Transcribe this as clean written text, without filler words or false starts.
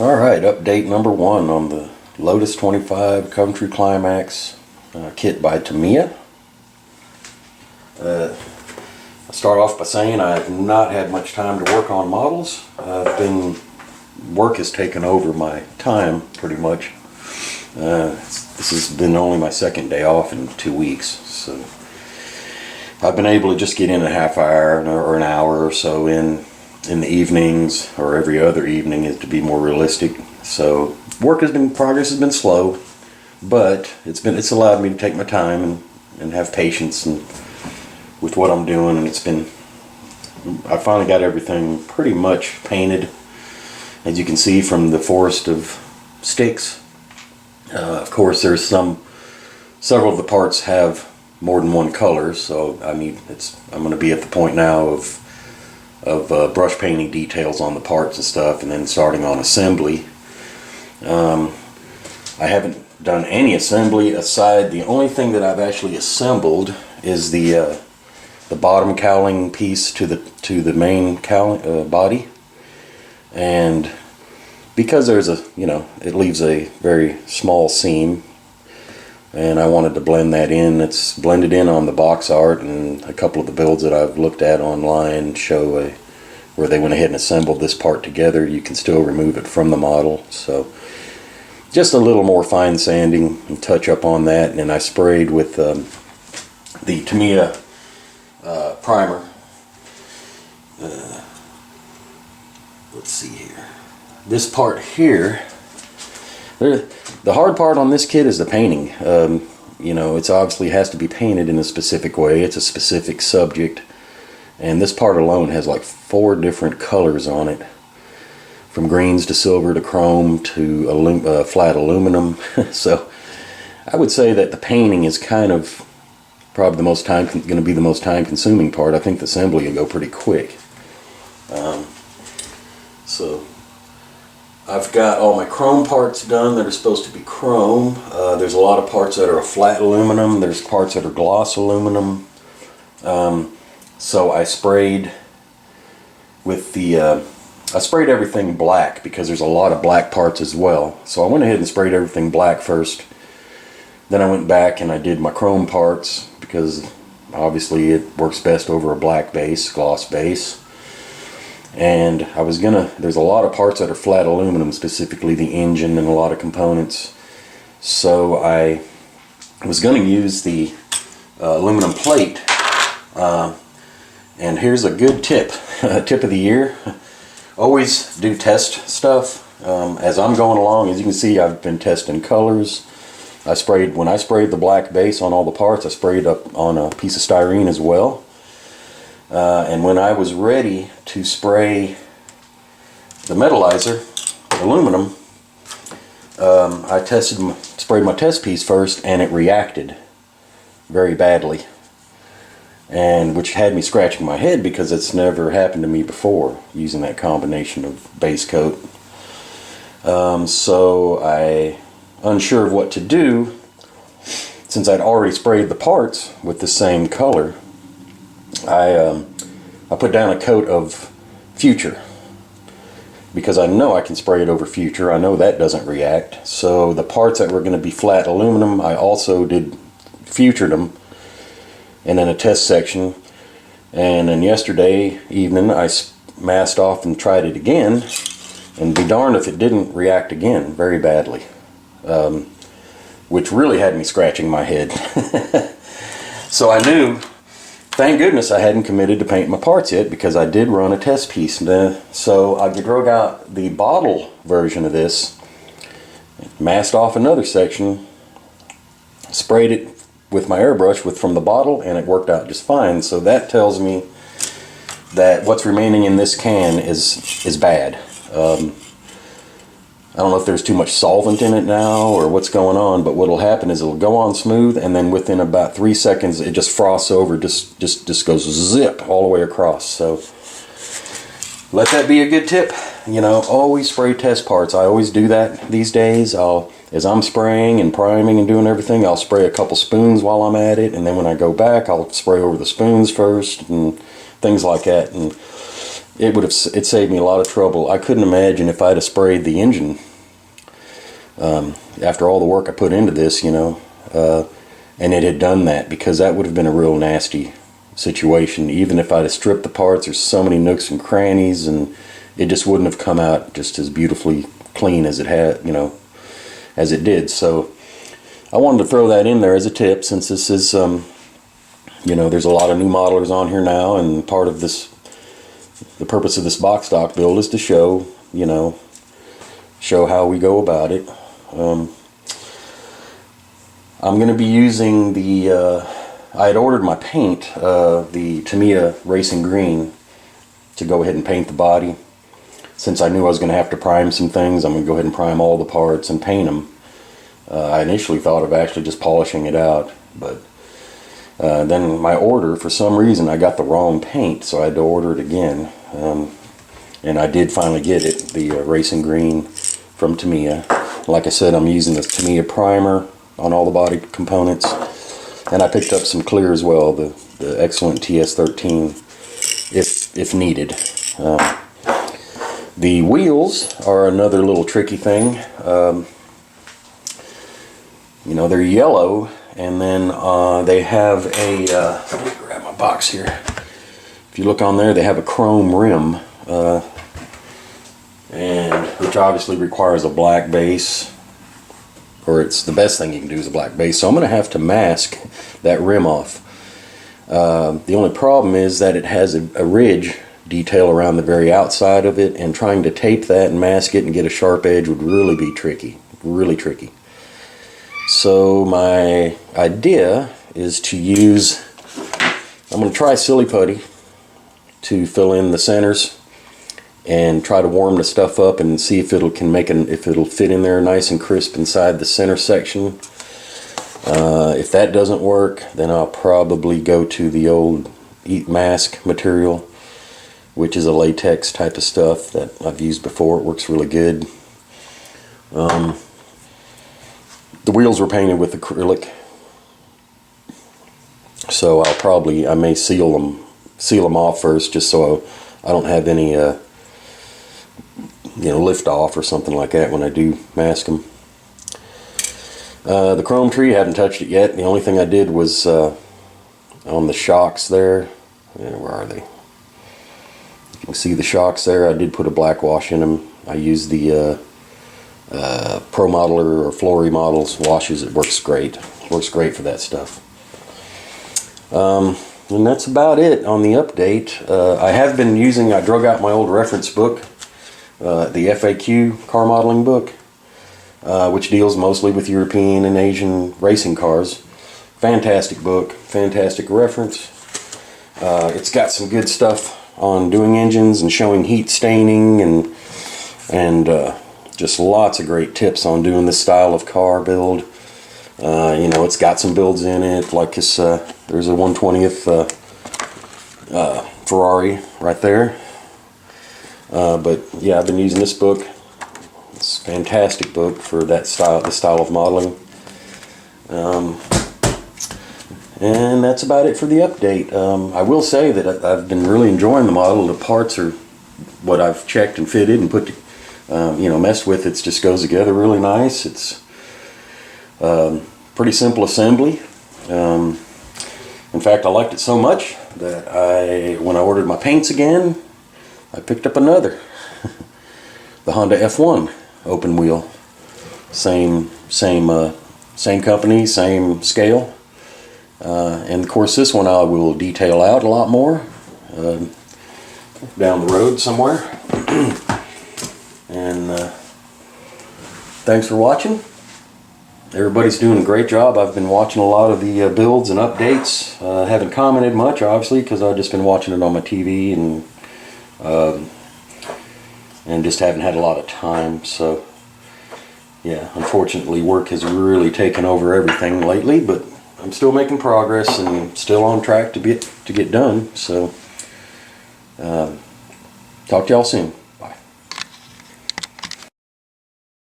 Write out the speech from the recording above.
Alright, update number 1 on the Lotus 25 Country Climax kit by Tamiya. I'll start off by saying I have not had much time to work on models. Work has taken over my time pretty much. This has been only my second day off in 2 weeks, so I've been able to just get in a half hour or an hour or so in the evenings, or every other evening is to be more realistic. So progress has been slow, but it's allowed me to take my time and have patience with what I'm doing, and I finally got everything pretty much painted, as you can see from the forest of sticks. Of course, there's several of the parts have more than one color, so I'm going to be at the point now of brush painting details on the parts and stuff, and then starting on assembly. I haven't done any assembly aside. The only thing that I've actually assembled is the bottom cowling piece to the main cowling body, and because there's it leaves a very small seam, and I wanted to blend that in. It's blended in on the box art, and a couple of the builds that I've looked at online show where they went ahead and assembled this part together. You can still remove it from the model, so just a little more fine sanding and touch up on that. And then I sprayed with the Tamiya primer. Let's see here. This part here, the hard part on this kit is the painting. It's obviously has to be painted in a specific way. It's a specific subject, and this part alone has like 4 different colors on it, from greens to silver to chrome to flat aluminum. So I would say that the painting is kind of probably going to be the most time consuming part. I think the assembly will go pretty quick. So I've got all my chrome parts done that are supposed to be chrome. There's a lot of parts that are a flat aluminum. There's parts that are gloss aluminum. So I sprayed with I sprayed everything black because there's a lot of black parts as well. So I went ahead and sprayed everything black first. Then I went back and I did my chrome parts because obviously it works best over a black base, gloss base. And there's a lot of parts that are flat aluminum, specifically the engine and a lot of components. So I was going to use the aluminum plate. And here's a good tip, tip of the year. Always do test stuff as I'm going along. As you can see, I've been testing colors. When I sprayed the black base on all the parts, I sprayed up on a piece of styrene as well. And when I was ready to spray the metallizer, aluminum, I sprayed my test piece first, and it reacted very badly, and which had me scratching my head because it's never happened to me before using that combination of base coat. So I, unsure of what to do, since I'd already sprayed the parts with the same color, I put down a coat of Future because I know I can spray it over Future. I know that doesn't react. So the parts that were going to be flat aluminum, I also did Futured them, and then a test section. And then yesterday evening I masked off and tried it again, and be darned if it didn't react again very badly, which really had me scratching my head. So I knew, thank goodness I hadn't committed to paint my parts yet, because I did run a test piece. So I drug out the bottle version of this, masked off another section, sprayed it with my airbrush from the bottle, and it worked out just fine. So that tells me that what's remaining in this can is bad. I don't know if there's too much solvent in it now or what's going on, but what'll happen is it'll go on smooth, and then within about 3 seconds it just frosts over, just goes zip all the way across. So let that be a good tip. Always spray test parts. I always do that these days. As I'm spraying and priming and doing everything, I'll spray a couple spoons while I'm at it, and then when I go back I'll spray over the spoons first and things like that. And it saved me a lot of trouble. I couldn't imagine if I'd have sprayed the engine after all the work I put into this, you know, and it had done that, because that would have been a real nasty situation. Even if I'd have stripped the parts, there's so many nooks and crannies, and it just wouldn't have come out just as beautifully clean as it had, you know, as it did. So I wanted to throw that in there as a tip, since this is, you know, there's a lot of new modelers on here now, and part of this, the purpose of this box stock build is to show, you know, show how we go about it. I'm going to be using the, I had ordered my paint, the Tamiya Racing Green, to go ahead and paint the body. Since I knew I was going to have to prime some things, I'm going to go ahead and prime all the parts and paint them. I initially thought of actually just polishing it out, but then my order, for some reason, I got the wrong paint, so I had to order it again. And I did finally get it, the Racing Green from Tamiya. Like I said, I'm using the Tamiya primer on all the body components, and I picked up some clear as well, the excellent TS13, if needed. The wheels are another little tricky thing. You know, they're yellow, and then they have a, let me grab my box here. If you look on there, they have a chrome rim, and which obviously requires a black base, or it's the best thing you can do is a black base. So I'm going to have to mask that rim off. The only problem is that it has a ridge detail around the very outside of it, and trying to tape that and mask it and get a sharp edge would really be tricky, really tricky. So my idea is to use, I'm going to try silly putty to fill in the centers and try to warm the stuff up and see if it'll if it'll fit in there nice and crisp inside the center section. If that doesn't work, then I'll probably go to the old Eat Mask material, which is a latex type of stuff that I've used before. It works really good. The wheels were painted with acrylic, so I may seal them off first, just so I don't have any you know, lift off or something like that when I do mask them. The chrome tree, I haven't touched it yet. The only thing I did was on the shocks there. Where are they? You can see the shocks there. I did put a black wash in them. I used the Pro Modeler or Flory Models washes. It works great. It works great for that stuff. And that's about it on the update. I have been using, I drug out my old reference book, the FAQ car modeling book, which deals mostly with European and Asian racing cars. Fantastic book, fantastic reference. It's got some good stuff on doing engines and showing heat staining, and just lots of great tips on doing this style of car build. You know, it's got some builds in it, like this, there's a 1/20th Ferrari right there. But yeah, I've been using this book. It's a fantastic book for that style, this style of modeling. And that's about it for the update. I will say that I've been really enjoying the model. The parts are what I've checked and fitted and put, you know, messed with. It just goes together really nice. It's pretty simple assembly. In fact, I liked it so much that when I ordered my paints again, I picked up another. The Honda F1 open wheel. Same company, same scale. And of course this one I will detail out a lot more down the road somewhere. And thanks for watching. Everybody's doing a great job. I've been watching a lot of the builds and updates. Haven't commented much, obviously, because I've just been watching it on my TV and just haven't had a lot of time. So yeah, unfortunately work has really taken over everything lately, but I'm still making progress and still on track to get done. So talk to y'all soon.